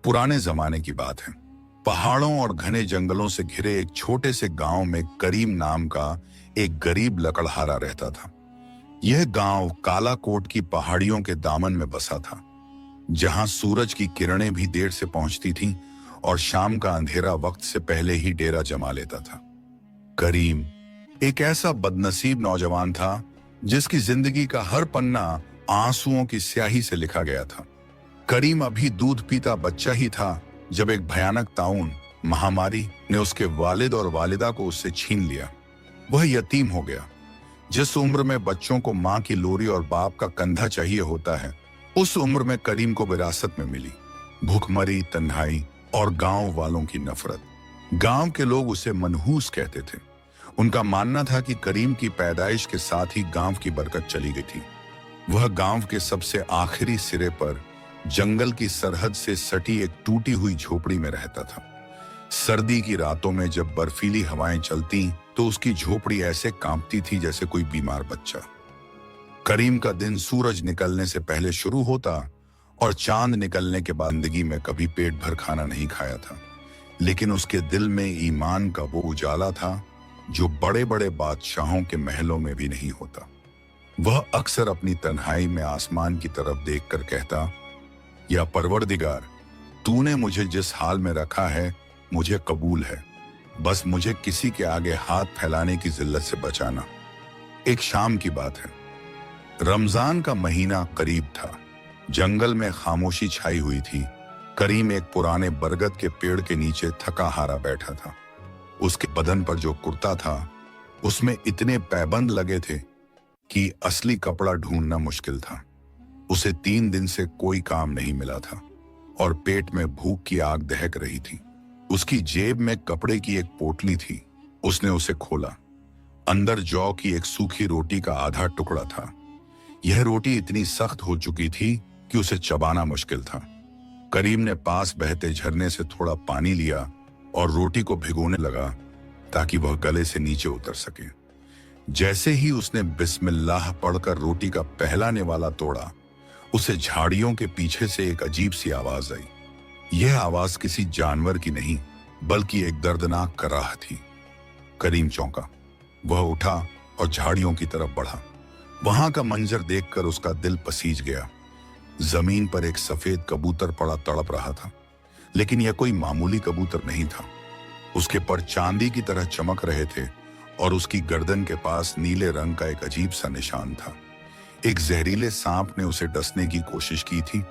पुराने जमाने की बात है। पहाड़ों और घने जंगलों से घिरे एक छोटे से गांव में करीम नाम का एक गरीब लकड़हारा रहता था। यह गांव कालाकोट की पहाड़ियों के दामन में बसा था, जहां सूरज की किरणें भी देर से पहुंचती थीं और शाम का अंधेरा वक्त से पहले ही डेरा जमा लेता था। करीम एक ऐसा बदनसीब नौजवान था जिसकी जिंदगी का हर पन्ना आंसुओं की स्याही से लिखा गया था। करीम अभी दूध पीता बच्चा ही था जब एक भयानक ताउन महामारी ने उसके वालिद और वालिदा को उससे छीन लिया। वह यतीम हो गया। जिस उम्र में बच्चों को मां की लोरी और बाप का कंधा चाहिए होता है, उस उम्र में करीम को विरासत में मिली भूखमरी, तन्हाई और गांव वालों की नफरत। गांव के लोग उसे मनहूस कहते थे। उनका मानना था कि करीम की पैदाइश के साथ ही गांव की बरकत चली गई थी। वह गांव के सबसे आखिरी सिरे पर जंगल की सरहद से सटी एक टूटी हुई झोपड़ी में रहता था। सर्दी की रातों में जब बर्फीली हवाएं चलती तो उसकी झोपड़ी ऐसे कांपती थी जैसे कोई बीमार बच्चा। करीम का दिन सूरज निकलने से पहले शुरू होता और चांद निकलने के बाद जिंदगी में कभी पेट भर खाना नहीं खाया था, लेकिन उसके दिल में ईमान का वो उजाला था जो बड़े बड़े बादशाहों के महलों में भी नहीं होता। वह अक्सर अपनी तन्हाई में आसमान की तरफ देखकर कहता, या परवरदिगार, तूने मुझे जिस हाल में रखा है मुझे कबूल है, बस मुझे किसी के आगे हाथ फैलाने की जिल्लत से बचाना। एक शाम की बात है। रमजान का महीना करीब था। जंगल में खामोशी छाई हुई थी। करीम एक पुराने बरगद के पेड़ के नीचे थका हारा बैठा था। उसके बदन पर जो कुर्ता था उसमें इतने पैबंद लगे थे कि असली कपड़ा ढूंढना मुश्किल था। उसे 3 दिन से कोई काम नहीं मिला था और पेट में भूख की आग दहक रही थी। उसकी जेब में कपड़े की एक पोटली थी। उसने उसे खोला। अंदर जौ की एक सूखी रोटी का आधा टुकड़ा था। यह रोटी इतनी सख्त हो चुकी थी कि उसे चबाना मुश्किल था। करीम ने पास बहते झरने से थोड़ा पानी लिया और रोटी को भिगोने लगा ताकि वह गले से नीचे उतर सके। जैसे ही उसने बिस्मिल्लाह पढ़कर रोटी का पहला निवाला तोड़ा, उसे झाड़ियों के पीछे से एक अजीब सी आवाज आई। यह आवाज किसी जानवर की नहीं बल्कि एक दर्दनाक कराह थी। करीम चौंका। वह उठा और झाड़ियों की तरफ बढ़ा। वहां का मंजर देखकर उसका दिल पसीज गया। जमीन पर एक सफेद कबूतर पड़ा तड़प रहा था, लेकिन यह कोई मामूली कबूतर नहीं था। उसके पर चांदी की तरह चमक रहे थे और उसकी गर्दन के पास नीले रंग का एक अजीब सा निशान था। एक जहरीले सांप ने उसे डसने की कोशिश की थी,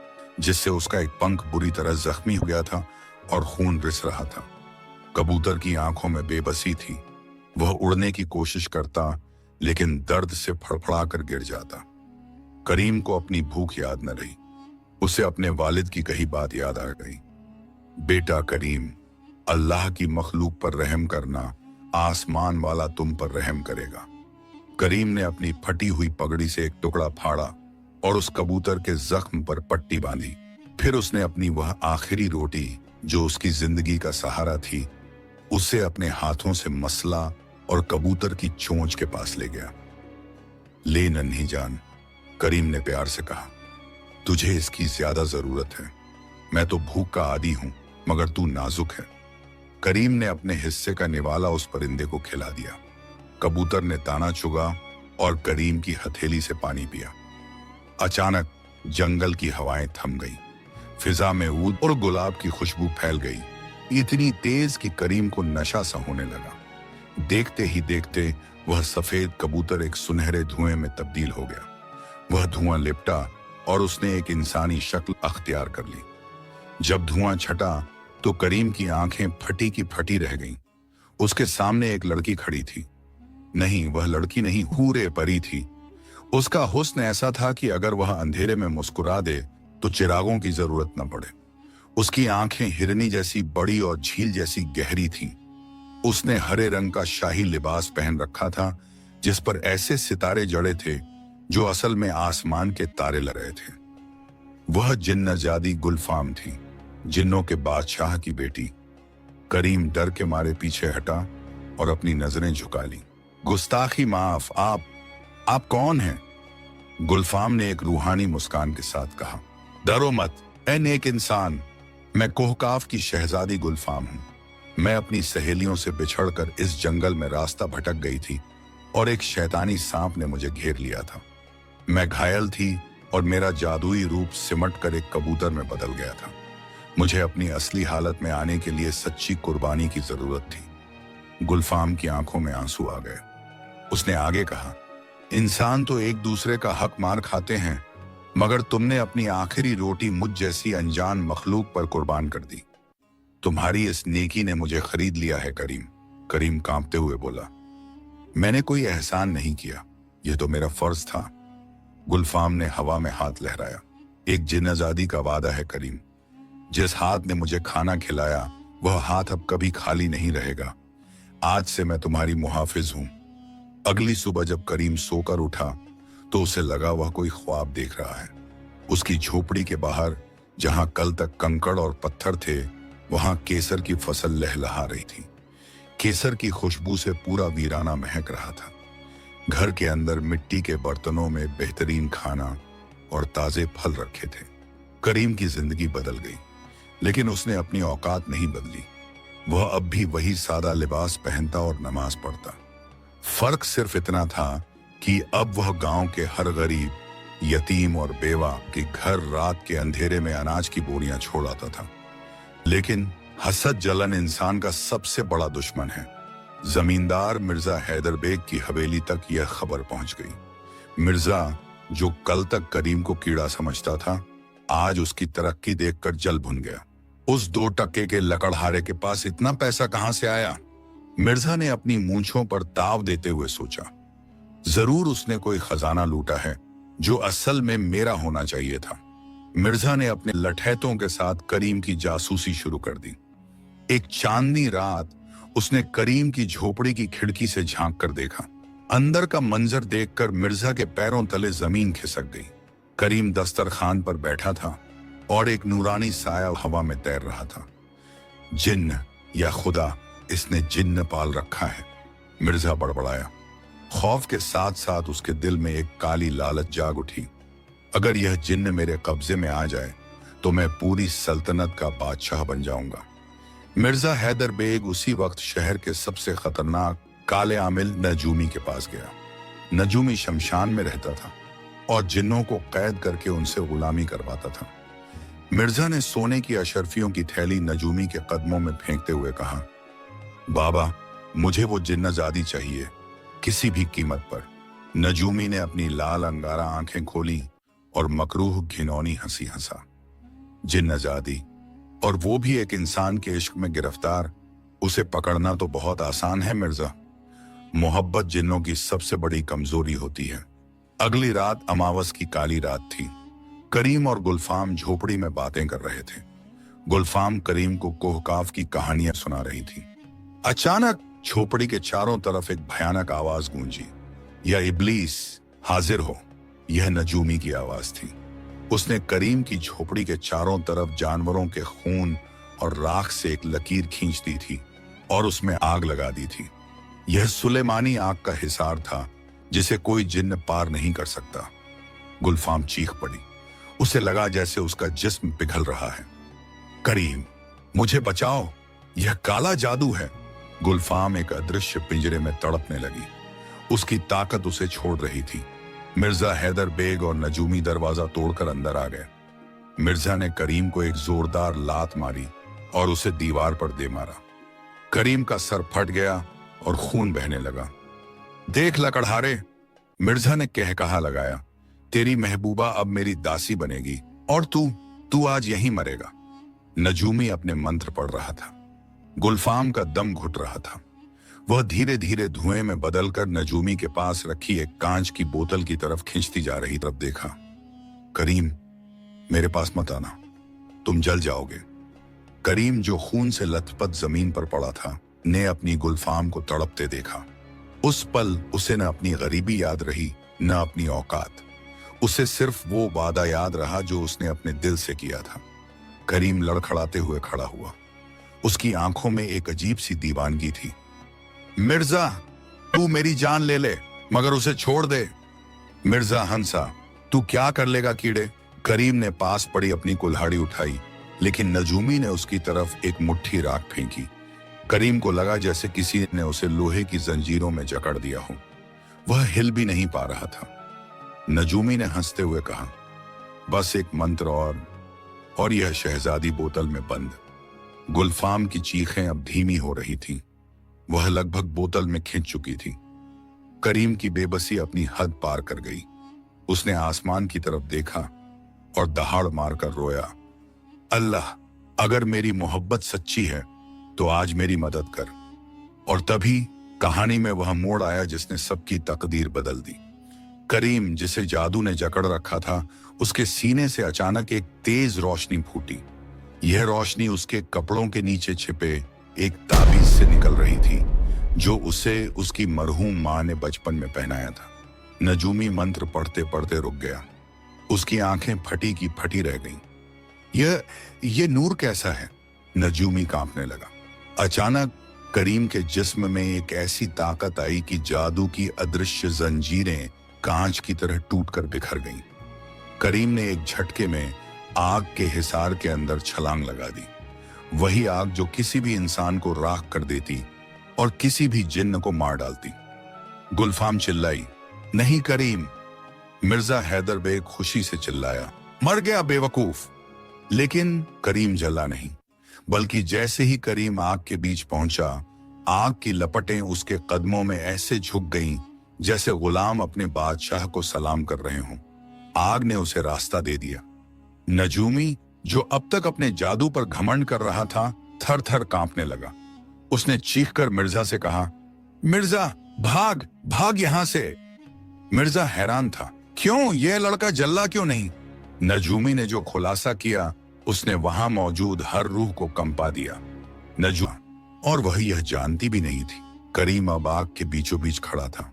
जिससे उसका एक पंख बुरी तरह जख्मी हो गया था और खून रिस रहा था। कबूतर की आंखों में बेबसी थी। वह उड़ने की कोशिश करता, लेकिन दर्द से फड़फड़ा कर गिर जाता। करीम को अपनी भूख याद न रही। उसे अपने वालिद की कही बात याद आ गई। बेटा करीम, अल्लाह की मखलूक पर रहम करना, आसमान वाला तुम पर रहम करेगा। करीम ने अपनी फटी हुई पगड़ी से एक टुकड़ा फाड़ा और उस कबूतर के जख्म पर पट्टी बांधी। फिर उसने अपनी वह आखिरी रोटी जो उसकी जिंदगी का सहारा थी, उसे अपने हाथों से मसला और कबूतर की चोंच के पास ले गया। ले नन्ही जान, करीम ने प्यार से कहा, तुझे इसकी ज्यादा जरूरत है। मैं तो भूख का आदी हूं, मगर तू नाजुक है। करीम ने अपने हिस्से का निवाला उस परिंदे को खिला दिया। कबूतर ने ताना चुगा और करीम की हथेली से पानी पिया। अचानक जंगल की हवाएं थम गईं। फिजा में ऊद और गुलाब की खुशबू फैल गई, इतनी तेज कि करीम को नशा सा होने लगा। देखते ही देखते वह सफेद कबूतर एक सुनहरे धुएं में तब्दील हो गया। वह धुआं लिपटा और उसने एक इंसानी शक्ल अख्तियार कर ली। जब धुआं छटा तो करीम की आंखें फटी की फटी रह गईं। उसके सामने एक लड़की खड़ी थी। नहीं, वह लड़की नहीं, हूरे परी थी। उसका हुस्न ऐसा था कि अगर वह अंधेरे में मुस्कुरा दे तो चिरागों की जरूरत न पड़े। उसकी आंखें हिरनी जैसी बड़ी और झील जैसी गहरी थीं। उसने हरे रंग का शाही लिबास पहन रखा था, जिस पर ऐसे सितारे जड़े थे जो असल में आसमान के तारे लग रहे थे। वह जिन्नजादी गुलफाम थी, जिन्नों के बादशाह की बेटी। करीम डर के मारे पीछे हटा और अपनी नजरें झुका ली। गुस्ताखी माफ, आप कौन हैं? गुलफाम ने एक रूहानी मुस्कान के साथ कहा। डरो मत ए नेक इंसान, मैं कोहकाफ की शहजादी गुलफाम हूँ। मैं अपनी सहेलियों से बिछड़कर इस जंगल में रास्ता भटक गई थी और एक शैतानी सांप ने मुझे घेर लिया था। मैं घायल थी और मेरा जादुई रूप सिमट कर एक कबूतर में बदल गया था। मुझे अपनी असली हालत में आने के लिए सच्ची कुर्बानी की जरूरत थी। गुलफाम की आंखों में आंसू आ गए। उसने आगे कहा, इंसान तो एक दूसरे का हक मार खाते हैं, मगर तुमने अपनी आखिरी रोटी मुझ जैसी अनजान मखलूक पर कुर्बान कर दी। तुम्हारी इस नेकी ने मुझे खरीद लिया है करीम। करीम कांपते हुए बोला, मैंने कोई एहसान नहीं किया, यह तो मेरा फर्ज था। गुलफाम ने हवा में हाथ लहराया। एक जिन्नाजादी का वादा है करीम। जिस हाथ ने मुझे खाना खिलाया वह हाथ अब कभी खाली नहीं रहेगा। आज से मैं तुम्हारी मुहाफिज हूं। अगली सुबह जब करीम सोकर उठा तो उसे लगा वह कोई ख्वाब देख रहा है। उसकी झोपड़ी के बाहर जहां कल तक कंकड़ और पत्थर थे, वहां केसर की फसल लहलहा रही थी। केसर की खुशबू से पूरा वीराना महक रहा था। घर के अंदर मिट्टी के बर्तनों में बेहतरीन खाना और ताजे फल रखे थे। करीम की जिंदगी बदल गई, लेकिन उसने अपनी औकात नहीं बदली। वह अब भी वही सादा लिबास पहनता और नमाज पढ़ता। फर्क सिर्फ इतना था कि अब वह गांव के हर गरीब, यतीम और बेवा के घर रात के अंधेरे में अनाज की बोरियां छोड़ आता था। लेकिन हसद जलन इंसान का सबसे बड़ा दुश्मन है। जमींदार मिर्जा हैदर बेग की हवेली तक यह खबर पहुंच गई। मिर्जा, जो कल तक करीम को कीड़ा समझता था, आज उसकी तरक्की देखकर जल भुन गया। उस 2 टके के लकड़हारे के पास इतना पैसा कहां से आया? मिर्जा ने अपनी मूंछों पर ताव देते हुए सोचा, जरूर उसने कोई खजाना लूटा है जो असल में मेरा होना चाहिए था। मिर्जा ने अपने लठैतों के साथ करीम की जासूसी शुरू कर दी। एक चांदनी रात उसने करीम की झोपड़ी की खिड़की से झांक कर देखा। अंदर का मंजर देखकर मिर्जा के पैरों तले जमीन खिसक गई। करीम दस्तरखान पर बैठा था और एक नूरानी साया हवा में तैर रहा था। जिन्न या खुदा, इसने जिन्न पाल रखा है, मिर्जा बड़बड़ाया। खौफ के साथ साथ उसके दिल में एक काली लालच जाग उठी। अगर यह जिन्न मेरे कब्जे में आ जाए तो मैं पूरी सल्तनत का बादशाह बन जाऊंगा। मिर्जा हैदर बेग उसी वक्त शहर के सबसे खतरनाक काले आमिल नजूमी के पास गया। नजूमी शमशान में रहता था और जिन्नों को कैद करके उनसे गुलामी करवाता था। मिर्जा ने सोने की अशरफियों की थैली नजूमी के कदमों में फेंकते हुए कहा, बाबा, मुझे वो जिन्नाजादी चाहिए, किसी भी कीमत पर। नजूमी ने अपनी लाल अंगारा आंखें खोली और मकरूह घिनौनी हंसी हंसा। जिन्नाजादी, और वो भी एक इंसान के इश्क में गिरफ्तार, उसे पकड़ना तो बहुत आसान है मिर्जा। मोहब्बत जिन्नों की सबसे बड़ी कमजोरी होती है। अगली रात अमावस की काली रात थी। करीम और गुलफाम झोपड़ी में बातें कर रहे थे। गुलफाम करीम को कोहकाफ की कहानियां सुना रही थी। अचानक झोपड़ी के चारों तरफ एक भयानक आवाज गूंजी, या इब्लीस हाजिर हो। यह नजूमी की आवाज थी। उसने करीम की झोपड़ी के चारों तरफ जानवरों के खून और राख से एक लकीर खींच दी थी और उसमें आग लगा दी थी। यह सुलेमानी आग का हिसार था जिसे कोई जिन्न पार नहीं कर सकता। गुलफाम चीख पड़ी। उसे लगा जैसे उसका जिस्म पिघल रहा है। करीम, मुझे बचाओ, यह काला जादू है। गुलफाम एक अदृश्य पिंजरे में तड़पने लगी। उसकी ताकत उसे छोड़ रही थी। मिर्जा हैदर बेग और नजूमी दरवाजा तोड़कर अंदर आ गए। मिर्जा ने करीम को एक जोरदार लात मारी और उसे दीवार पर दे मारा। करीम का सर फट गया और खून बहने लगा। देख लकड़हारे, मिर्जा ने कहकहा लगाया, तेरी महबूबा अब मेरी दासी बनेगी और तू आज यहीं मरेगा। नजूमी अपने मंत्र पढ़ रहा था। गुलफाम का दम घुट रहा था। वह धीरे धीरे धुएं में बदलकर नजूमी के पास रखी एक कांच की बोतल की तरफ खींचती जा रही तरफ देखा। करीम, मेरे पास मत आना, तुम जल जाओगे। करीम, जो खून से लथपथ जमीन पर पड़ा था, ने अपनी गुलफाम को तड़पते देखा। उस पल उसे न अपनी गरीबी याद रही, न अपनी औकात। उसे सिर्फ वो वादा याद रहा जो उसने अपने दिल से किया था। करीम लड़खड़ाते हुए खड़ा हुआ। उसकी आंखों में एक अजीब सी दीवानगी थी। मिर्जा, तू मेरी जान ले ले, मगर उसे छोड़ दे। मिर्जा हंसा, तू क्या कर लेगा कीड़े? करीम ने पास पड़ी अपनी कुल्हाड़ी उठाई लेकिन नजूमी ने उसकी तरफ एक मुट्ठी राख फेंकी। करीम को लगा जैसे किसी ने उसे लोहे की जंजीरों में जकड़ दिया हो। वह हिल भी नहीं पा रहा था। नजूमी ने हंसते हुए कहा, बस एक मंत्र और यह शहजादी बोतल में बंद। गुलफाम की चीखें अब धीमी हो रही थीं। वह लगभग बोतल में खिंच चुकी थी। करीम की बेबसी अपनी हद पार कर गई। उसने आसमान की तरफ देखा और दहाड़ मारकर रोया, अल्लाह, अगर मेरी मोहब्बत सच्ची है तो आज मेरी मदद कर। और तभी कहानी में वह मोड़ आया जिसने सबकी तकदीर बदल दी। करीम, जिसे जादू ने जकड़ रखा था, उसके सीने से अचानक एक तेज रोशनी फूटी। यह रोशनी उसके कपड़ों के नीचे छिपे एक ताबीज से निकल रही थी, जो उसे उसकी मरहूम मां ने बचपन में पहनाया था। नजूमी मंत्र पढ़ते पढ़ते रुक गया। उसकी आंखें फटी की फटी रह गईं। यह नूर कैसा है? नजूमी कांपने लगा। अचानक करीम के जिस्म में एक ऐसी ताकत आई कि जादू की अदृश्य जंजीरें कांच की तरह टूटकर बिखर गईं। करीम ने एक झटके में आग के हिसार के अंदर छलांग लगा दी। वही आग जो किसी भी इंसान को राख कर देती और किसी भी जिन्न को मार डालती। गुलफाम चिल्लाई, नहीं करीम। मिर्जा हैदर बेग खुशी से चिल्लाया, मर गया बेवकूफ। लेकिन करीम जला नहीं, बल्कि जैसे ही करीम आग के बीच पहुंचा, आग की लपटें उसके कदमों में ऐसे झुक गईं जैसे गुलाम अपने बादशाह को सलाम कर रहे हों। आग ने उसे रास्ता दे दिया। नजूमी, जो अब तक अपने जादू पर घमंड कर रहा था, थर थर कांपने लगा। उसने चीखकर मिर्जा से कहा, मिर्जा, भाग भाग यहां से। मिर्जा हैरान था, क्यों? यह लड़का जल्ला क्यों नहीं? नजूमी ने जो खुलासा किया, उसने वहां मौजूद हर रूह को कंपा दिया। और वह यह जानती भी नहीं थी, करीम अब आग के बीचों बीच खड़ा था।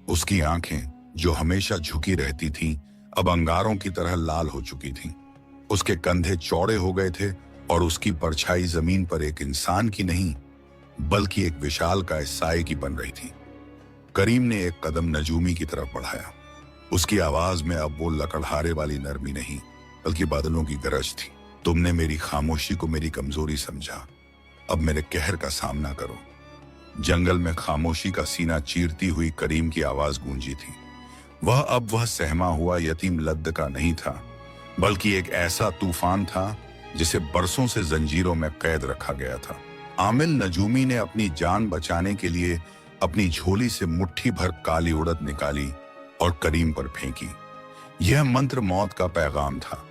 उसकी आंखें, जो हमेशा झुकी रहती थीं, अब अंगारों की तरह लाल हो चुकी थीं। उसके कंधे चौड़े हो गए थे और उसकी परछाई जमीन पर एक इंसान की नहीं, बल्कि एक विशालकाय साए की बन रही थी। करीम ने एक कदम नजूमी की तरफ बढ़ाया। उसकी आवाज में अब वो लकड़हारे वाली नरमी नहीं, बल्कि बादलों की गरज थी। तुमने मेरी खामोशी को मेरी कमजोरी समझा, अब मेरे कहर का सामना करो। जंगल में खामोशी का सीना चीरती हुई करीम की आवाज गूंजी थी। वह सहमा हुआ यतीम लद्द का नहीं था, बल्कि एक ऐसा तूफान था जिसे बरसों से जंजीरों में कैद रखा गया था। आमिल नजूमी ने अपनी जान बचाने के लिए अपनी झोली से मुट्ठी भर काली उड़द निकाली और करीम पर फेंकी। यह मंत्र मौत का पैगाम था,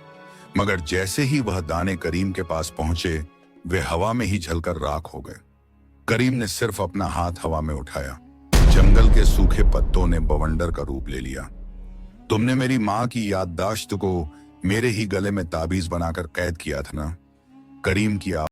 मगर जैसे ही वह दाने करीम के पास पहुंचे, वे हवा में ही जलकर राख हो गए। करीम ने सिर्फ अपना हाथ हवा में उठाया। जंगल के सूखे पत्तों ने बवंडर का रूप ले लिया। तुमने मेरी मां की याददाश्त को मेरे ही गले में ताबीज बनाकर कैद किया था ना? करीम की